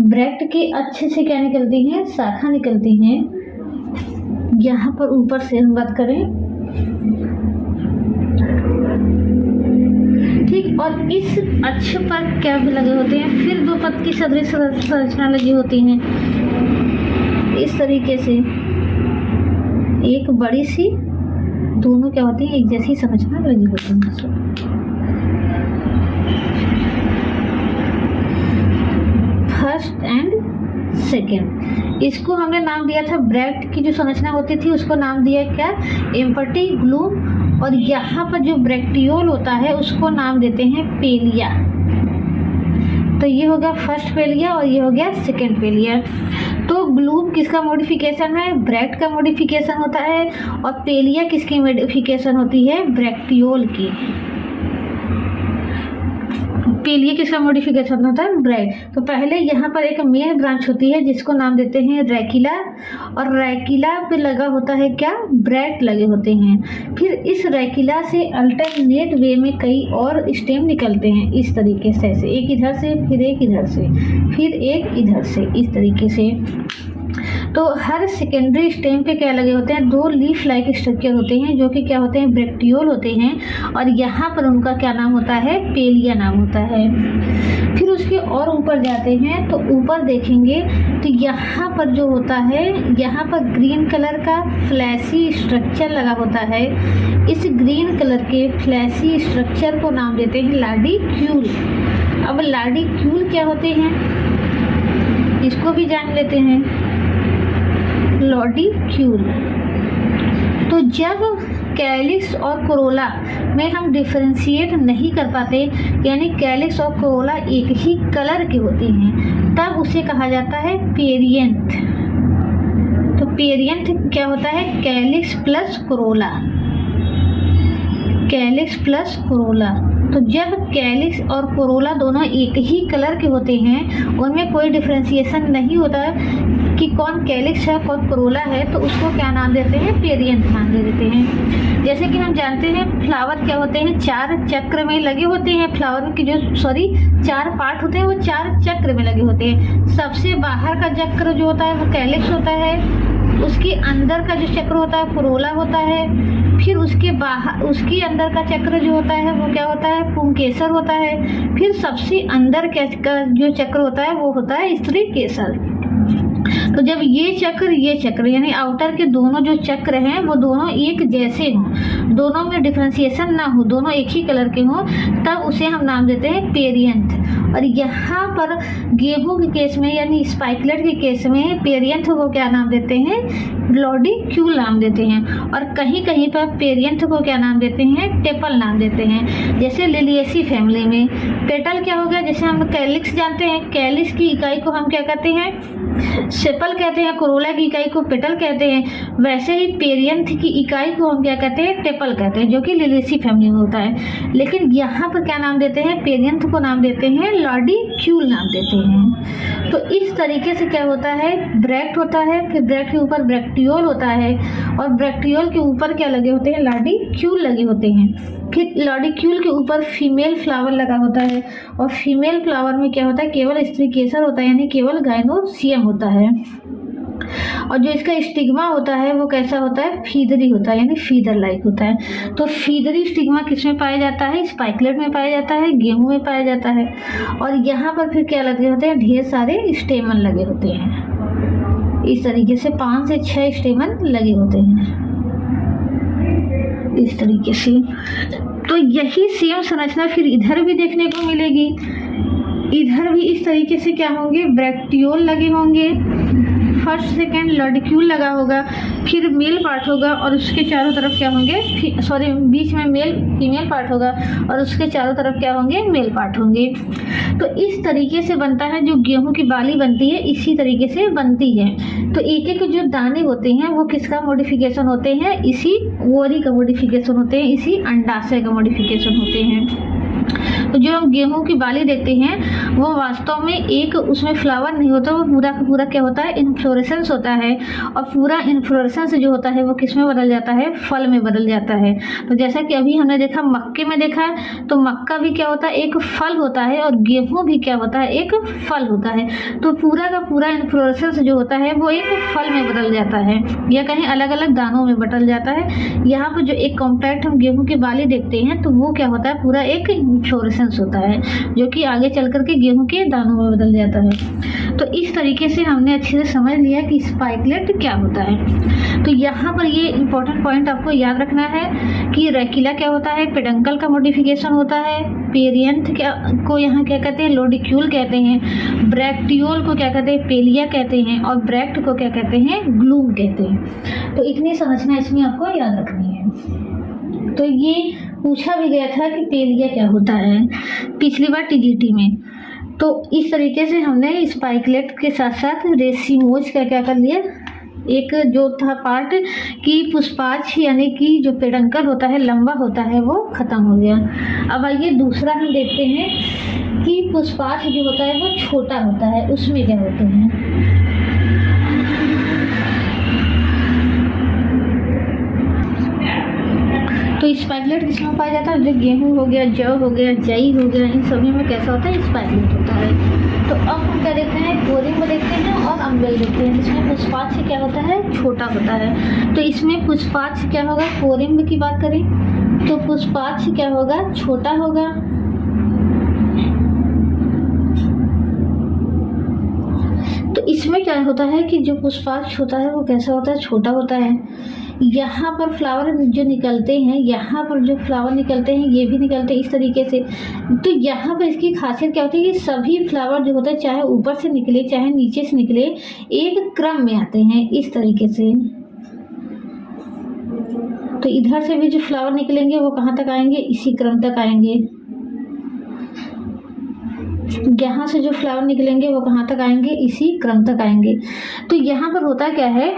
ब्रैक्ट के अक्ष से क्या निकलती है, शाखा निकलती है। यहाँ पर ऊपर से हम बात करें, ठीक, और इस अक्ष पर क्या भी लगे होते हैं, फिर दो पत्ती सदृश संरचना लगी होती हैं इस तरीके से, एक बड़ी सी, दोनों क्या होती है, एक जैसी संरचना लगी होती है। फर्स्ट एंड सेकेंड, इसको हमने नाम दिया था, ब्रैक्ट की जो संरचना होती थी उसको नाम दिया क्या, एम्पटी ग्लूम, और यहाँ पर जो ब्रैक्टियोल होता है उसको नाम देते हैं पेलिया। तो ये हो गया फर्स्ट पेलिया और ये हो गया सेकेंड पेलिया। तो ग्लूम किसका मॉडिफिकेशन है, ब्रैक्ट का मॉडिफिकेशन होता है, और पेलिया किसकी मॉडिफिकेशन होती है, ब्रैक्टियोल की। पेलिया किसका मॉडिफिकेशन होता है? ब्रैक्ट। तो पहले यहाँ पर एक मेन ब्रांच होती है जिसको नाम देते हैं रैकिला, और रैकिला पे लगा होता है क्या? ब्रैक्ट लगे होते हैं। फिर इस रैकिला से अल्टरनेट वे में कई और स्टेम निकलते हैं इस तरीके से, ऐसे एक इधर से, फिर एक इधर से, फिर एक इधर से, इस तरीके से। तो हर सेकेंडरी स्टेम पे क्या लगे होते हैं? 2 लीफ लाइक स्ट्रक्चर होते हैं जो कि क्या होते हैं? ब्रैक्टियोल होते हैं, और यहाँ पर उनका क्या नाम होता है? पेलिया नाम होता है। फिर उसके और ऊपर जाते हैं तो ऊपर देखेंगे तो यहाँ पर जो होता है, यहाँ पर ग्रीन कलर का फ्लैशी स्ट्रक्चर लगा होता है। इस ग्रीन कलर के फ्लैशी स्ट्रक्चर को नाम देते हैं लाडिक्यूल। अब लाडिक्यूल क्या होते हैं इसको भी जान लेते हैं। लॉडिक्यूल, तो जब कैलिक्स और कोरोला में हम डिफरेंशिएट नहीं कर पाते, यानी कैलिक्स और कोरोला एक ही कलर के होते हैं, तब उसे कहा जाता है पेरियंथ। तो पेरियंथ क्या होता है? Calyx plus Corolla, calyx plus Corolla. तो जब कैलिक्स और कोरोला दोनों एक ही कलर के होते हैं, उनमें कोई डिफरेंशिएशन नहीं होता कि कौन कैलिक्स है कौन कोरोला है, तो उसको क्या नाम देते हैं? पेरियंथ नाम दे देते हैं। जैसे कि हम जानते हैं फ्लावर क्या होते हैं? 4 चक्र में लगे होते हैं। फ्लावर की जो 4 पार्ट होते हैं वो 4 चक्र में लगे होते हैं। सबसे बाहर का चक्र जो होता है वो कैलिक्स होता है, उसके अंदर का जो चक्र होता है कोरोला होता है, फिर उसके बाहर उसके अंदर का चक्र जो होता है वो क्या होता है? पुंकेसर होता है। फिर सबसे अंदर का जो चक्र होता है वो होता है स्त्रीकेसर। तो जब ये चक्र यानी आउटर के दोनों जो चक्र हैं वो दोनों एक जैसे हों, दोनों में डिफरेंशिएशन ना हो, दोनों एक ही कलर के हों, तब उसे हम नाम देते हैं पेरियंथ। और यहाँ पर गेहूं के केस में यानी स्पाइकलेट के केस में पेरियंथ को क्या नाम देते हैं? लॉडिक्यूल नाम देते हैं। और कहीं कहीं पर पेरियंथ को क्या नाम देते हैं? टेपल नाम देते हैं। जैसे लिलिएसी फैमिली में पेटल क्या हो गया? जैसे हम कैलिक्स जानते हैं, कैलिक्स की इकाई को हम क्या कहते हैं? सेपल कहते हैं। कोरोला की इकाई को पेटल कहते हैं। वैसे ही पेरियंथ की इकाई को हम क्या कहते हैं? टेपल कहते हैं, जो कि लिलिएसी फैमिली में होता है। लेकिन यहाँ पर क्या नाम देते हैं? पेरियंथ को नाम देते हैं लॉडिक्यूल नाम देते हैं। तो इस तरीके से क्या होता है? ब्रैक्ट होता है, फिर ब्रैक्ट के ऊपर ब्रैक्टियोल होता है, और ब्रैक्टियोल के ऊपर क्या लगे होते हैं? लॉडिक्यूल लगे होते हैं। फिर लॉडिक्यूल के ऊपर फीमेल फ्लावर लगा होता है, और फीमेल फ्लावर में क्या होता है? केवल स्त्रीकेसर होता है, यानी केवल गाइनोसियम होता है। और जो इसका स्टिग्मा होता है वो कैसा होता है? फीदरी होता है, यानी फीदर लाइक होता है। तो फीदरी स्टिग्मा किस में पाया जाता है? स्पाइकलेट में पाया जाता है, गेहूं में पाया जाता है। और यहाँ पर फिर क्या लगे होते हैं? ढेर सारे स्टेमन लगे होते हैं। इस तरीके से 5 से 6 स्टेमन लगे होते हैं इस तरीके से। तो यही सेम संरचना फिर इधर भी देखने को मिलेगी। इधर भी इस तरीके से क्या होंगे? ब्रैक्टियोल लगे होंगे, फर्स्ट सेकेंड लॉडिक्यूल लगा होगा, फिर मेल पार्ट होगा और उसके चारों तरफ क्या होंगे? बीच में मेल फीमेल पार्ट होगा और उसके चारों तरफ क्या होंगे? मेल पार्ट होंगे। तो इस तरीके से बनता है जो गेहूं की बाली बनती है, इसी तरीके से बनती है। तो एक एक जो दाने होते हैं वो किसका मॉडिफिकेशन होते हैं? इसी ओवरी का मॉडिफिकेशन होते हैं, इसी अंडाशय का मॉडिफिकेशन होते हैं। तो जो हम गेहूं की बाली देखते हैं वो वास्तव में एक उसमें फ्लावर नहीं होता, वो पूरा का पूरा क्या होता है? इन्फ्लोरेसेंस होता है। और पूरा इन्फ्लोरेसेंस जो होता है वो किस में बदल जाता है? फल में बदल जाता है। तो जैसा कि अभी हमने देखा मक्के में देखा, तो मक्का भी क्या होता है? एक फल होता है, और गेहूं भी क्या होता है? एक फल होता है। तो पूरा का पूरा इन्फ्लोरेसेंस जो होता है वो एक फल में बदल जाता है, या कहीं अलग अलग दानों में बदल जाता है। यहाँ पर जो एक कॉम्पैक्ट हम गेहूं की बाली देखते हैं तो वो क्या होता है? पूरा एक इन्फ्लोरेसेंस होता है, जो कि आगे चल करके गेहूं के दानों में बदल जाता है। तो इस तरीके से हमने अच्छे से समझ लिया कि स्पाइकलेट क्या होता है। तो यहाँ पर ये इंपॉर्टेंट पॉइंट आपको याद रखना है कि रैकिला क्या होता है? पेडंकल का मॉडिफिकेशन होता है। पेरियंथ को यहाँ क्या कहते हैं? लॉडिक्यूल कहते हैं। ब्रैक्टियोल को क्या कहते हैं? पेलिया कहते हैं। और ब्रैक्ट को क्या कहते हैं? ग्लूम कहते हैं। तो इतनी संरचना इसमें आपको याद रखनी है। तो ये पूछा भी गया था कि पेलिया क्या होता है पिछली बार टीजीटी में। तो इस तरीके से हमने स्पाइकलेट के साथ साथ रेसिमोज का क्या कर लिया? एक जो था पार्ट कि पुष्पाक्ष यानी कि जो पेडंकल होता है, लंबा होता है, वो खत्म हो गया। अब आइए दूसरा हम देखते हैं कि पुष्पार्थ जो होता है वो छोटा होता है, उसमें क्या होते हैं। तो स्पाइकलेट किसमें पाया जाता है, जो गेहूँ हो गया, जौ हो गया, जई हो गया, इन सभी में कैसा होता है, स्पाइकलेट होता है। तो अब हम क्या देखते हैं, कोरिम्ब देखते हैं और अम्बेल देखते हैं, जिसमें पुष्पार्थ से क्या होता है, छोटा होता है। तो इसमें पुष्पार्थ से क्या होगा, कोरिम्ब की बात करें तो पुष्पार्थ से क्या होगा, छोटा होगा। तो इसमें क्या होता है कि जो पुष्पार्थ होता है वो कैसा होता है, छोटा होता है। यहाँ पर फ्लावर जो निकलते हैं, यहाँ पर जो फ्लावर निकलते हैं ये भी निकलते हैं इस तरीके से। तो यहाँ पर इसकी खासियत क्या होती है कि सभी फ्लावर जो होते हैं, चाहे ऊपर से निकले चाहे नीचे से निकले, एक क्रम में आते हैं इस तरीके से। तो इधर से भी जो फ्लावर निकलेंगे वो कहाँ तक आएंगे, इसी क्रम तक आएंगे। यहाँ से जो फ्लावर निकलेंगे वो कहाँ तक आएंगे, इसी क्रम तक आएंगे। तो यहाँ पर होता क्या है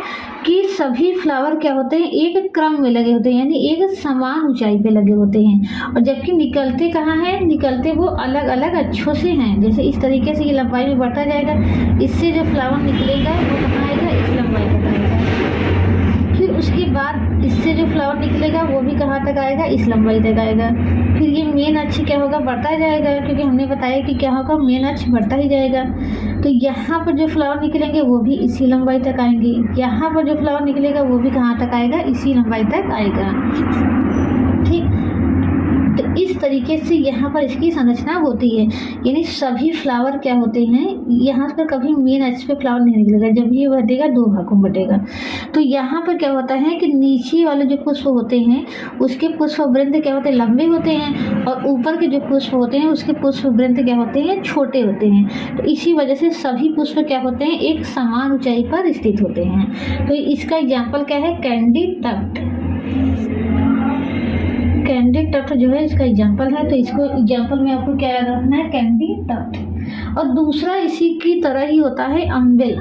कि सभी फ्लावर क्या होते हैं, एक क्रम में लगे होते हैं, यानी एक समान ऊंचाई पे लगे होते हैं। और जबकि निकलते कहाँ हैं, निकलते वो अलग अलग अच्छों से हैं। जैसे इस तरीके से ये लंबाई में बढ़ता जाएगा, इससे जो फ्लावर निकलेगा वो कहाँ आएगा, इस लंबाई तक आएगा। फिर उसके बाद इससे जो फ्लावर निकलेगा वो भी कहाँ तक आएगा, इस लंबाई तक आएगा। फिर ये मेन अक्ष क्या होगा, बढ़ता जाएगा, क्योंकि हमने बताया कि क्या होगा, मेन अक्ष बढ़ता ही जाएगा। तो यहाँ पर जो फ्लावर निकलेंगे वो भी इसी लंबाई तक आएंगे, यहाँ पर जो फ्लावर निकलेगा वो भी कहाँ तक आएगा, इसी लंबाई तक आएगा। ठीक, तो इस तरीके से यहाँ पर इसकी संरचना होती है। यानी सभी फ्लावर क्या होते हैं, यहाँ पर कभी मेन अक्ष पे फ्लावर नहीं निकलेगा, जब ये बटेगा दो भागों में बटेगा। तो यहाँ पर क्या होता है कि नीचे वाले जो पुष्प होते हैं उसके पुष्प वृंत क्या होते हैं, लंबे होते हैं, और ऊपर के जो पुष्प होते हैं उसके पुष्प वृंत क्या होते हैं, छोटे होते हैं। तो इसी वजह से सभी पुष्प क्या होते हैं, एक समान ऊंचाई पर स्थित होते हैं। तो इसका एग्जाम्पल क्या है, कैंडी टफ्ट। कैंडी टफ्ट जो है इसका एग्जाम्पल है। तो इसको एग्जाम्पल में आपको क्या याद रखना है, कैंडी टफ्ट। और दूसरा इसी की तरह ही होता है अम्बेल।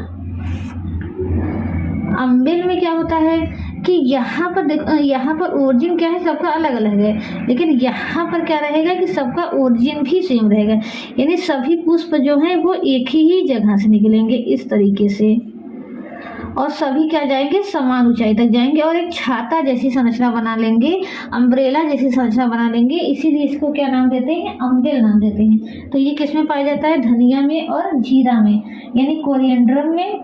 अम्बेल में क्या होता है कि यहाँ पर ओरिजिन क्या है, सबका अलग अलग है, लेकिन यहाँ पर क्या रहेगा कि सबका ओरिजिन भी सेम रहेगा। यानी सभी पुष्प जो हैं वो एक ही जगह से निकलेंगे इस तरीके से, और सभी क्या जाएंगे, समान ऊंचाई तक जाएंगे, और एक छाता जैसी संरचना बना लेंगे, अम्ब्रेला जैसी संरचना बना लेंगे। इसीलिए इसको क्या नाम देते हैं, अम्बेल नाम देते हैं। तो ये किस में पाया जाता है, धनिया में और जीरा में, यानी कोरिएंड्रम में,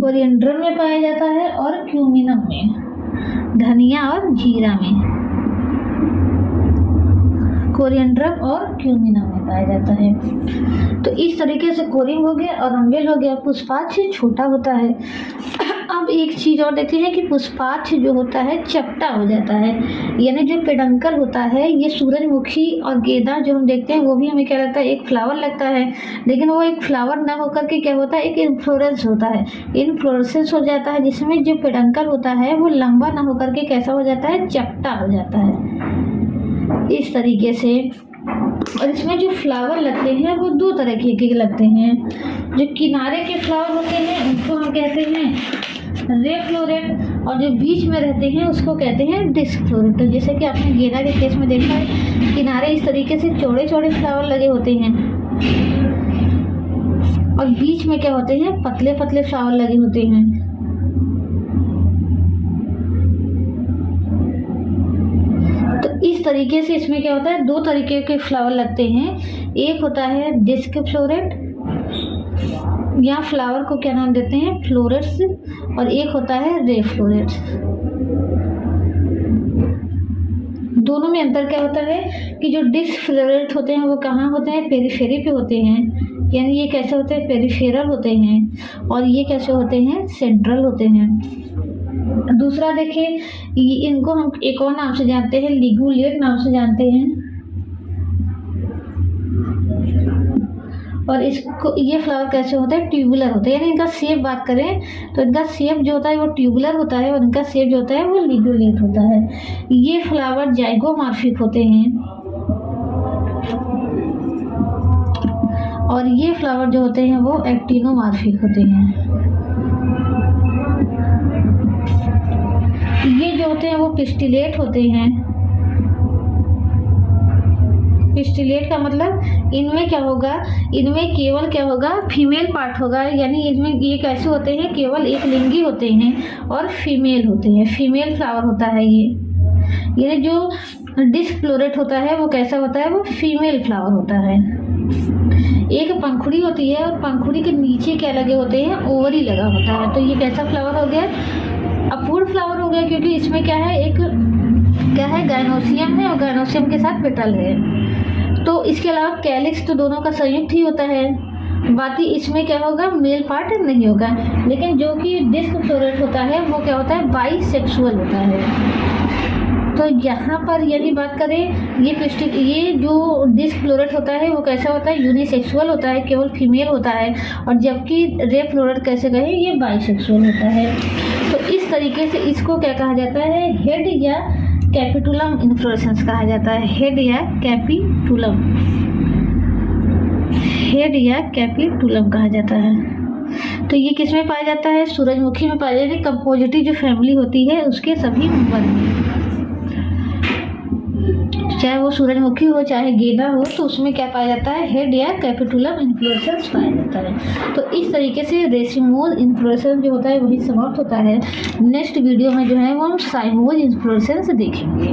कोरिएंड्रम में पाया जाता है, और क्यूमिनम में, धनिया और जीरा में, कोरिएंड्रम और क्यूमिनम में पाया जाता है। तो इस तरीके से कोरिम्ब हो गया और अम्बेल हो गया। पुष्पार्थ छोटा होता है। अब एक चीज़ और देखते हैं कि पुष्पार्थ जो होता है चपटा हो जाता है, यानी जो पेडंकल होता है, ये सूरजमुखी और गेंदा जो हम देखते हैं वो भी हमें क्या लगता है, एक फ्लावर लगता है, लेकिन वो एक फ्लावर ना होकर के क्या होता है, एक इन्फ्लोरेंस होता है, इन्फ्लोरेंस हो जाता है, जिसमें जो पेडंकल होता है वो लंबा ना होकर के कैसा हो जाता है, चपटा हो जाता है इस तरीके से। और इसमें जो फ्लावर लगते हैं वो दो तरह के लगते हैं। जो किनारे के फ्लावर होते हैं उनको हम कहते हैं रे फ्लोरेट, और जो बीच में रहते हैं उसको कहते हैं डिस्क फ्लोरेट। तो जैसे कि आपने गेंदा के केस में देखा है, किनारे इस तरीके से चौड़े चौड़े फ्लावर लगे होते हैं, और बीच में क्या होते हैं, पतले पतले फ्लावर लगे होते हैं। इस तरीके से इसमें क्या होता है, दो तरीके के फ्लावर लगते हैं। एक होता है डिस्क फ्लोरेट, या फ्लावर को क्या नाम देते हैं, फ्लोरेट्स, और एक होता है रे फ्लोरेट्स। दोनों में अंतर क्या होता है कि जो डिस्क फ्लोरेट होते हैं वो कहाँ होते हैं, पेरिफेरी पे होते हैं, यानी ये कैसे होते हैं, पेरिफेरल होते हैं, और ये कैसे होते हैं, सेंट्रल होते हैं। दूसरा देखिए, इनको हम एक और नाम से जानते हैं, लिगुलेट नाम से जानते हैं। और इसको, ये फ्लावर कैसे होता है, ट्यूबुलर होता है, यानी इनका शेप बात करें तो इनका शेप जो होता है वो ट्यूबुलर होता है, और इनका शेप जो होता है वो लिगुलेट होता है। ये फ्लावर जाइगोमॉर्फिक होते हैं, और ये फ्लावर जो होते हैं वो एक्टिनोमॉर्फिक होते हैं। ये जो होते हैं वो पिस्टिलेट होते हैं। पिस्टिलेट का मतलब इनमें क्या होगा, इनमें केवल क्या होगा, फीमेल पार्ट होगा, यानी इसमें ये कैसे होते हैं, केवल एक लिंगी होते हैं और फीमेल होते हैं, फीमेल फ्लावर होता है ये जो डिस्क फ्लोरेट होता है वो कैसा होता है, वो फीमेल फ्लावर होता है। एक पंखुड़ी होती है और पंखुड़ी के नीचे क्या लगे होते हैं, ओवरी लगा होता है। तो ये कैसा फ्लावर हो गया, अपूर्ण फ्लावर हो गया, क्योंकि इसमें क्या है, एक क्या है, गायनोसियम है और गायनोसियम के साथ पेटल है। तो इसके अलावा कैलिक्स तो दोनों का संयुक्त ही होता है, बाकी इसमें क्या होगा, मेल पार्ट नहीं होगा। लेकिन जो कि डिस्क फ्लोरेट होता है वो क्या होता है, बाइसेक्सुअल होता है। तो यहाँ पर यदि बात करें, ये जो डिस्क फ्लोरेट होता है वो कैसा होता है, यूनिसेक्सुअल होता है, केवल फीमेल होता है। और जबकि रे फ्लोरेट कैसे कहें, ये बाइसेक्सुअल होता है। तो इस तरीके से इसको क्या कहा जाता है, हेड या कैपिटुलम इन्फ्लोरेसेंस कहा जाता है। हेड या कैपिटुलम, हेड या कैपिटुलम कहा जाता है। तो ये किस में पाया जाता है, सूरजमुखी में पाया जाता है। कंपोजिटी जो फैमिली होती है उसके सभी मेंबर में, चाहे वो सूरजमुखी हो चाहे गेंदा हो, तो उसमें क्या पाया जाता है, हेड या कैपिटुलम इन्फ्लोरेसेंस पाया जाता है। तो इस तरीके से रेसिमोज इन्फ्लोरेसेंस जो होता है वही समाप्त होता है। नेक्स्ट वीडियो में जो है वो हम साइमोज इन्फ्लोरेसेंस देखेंगे।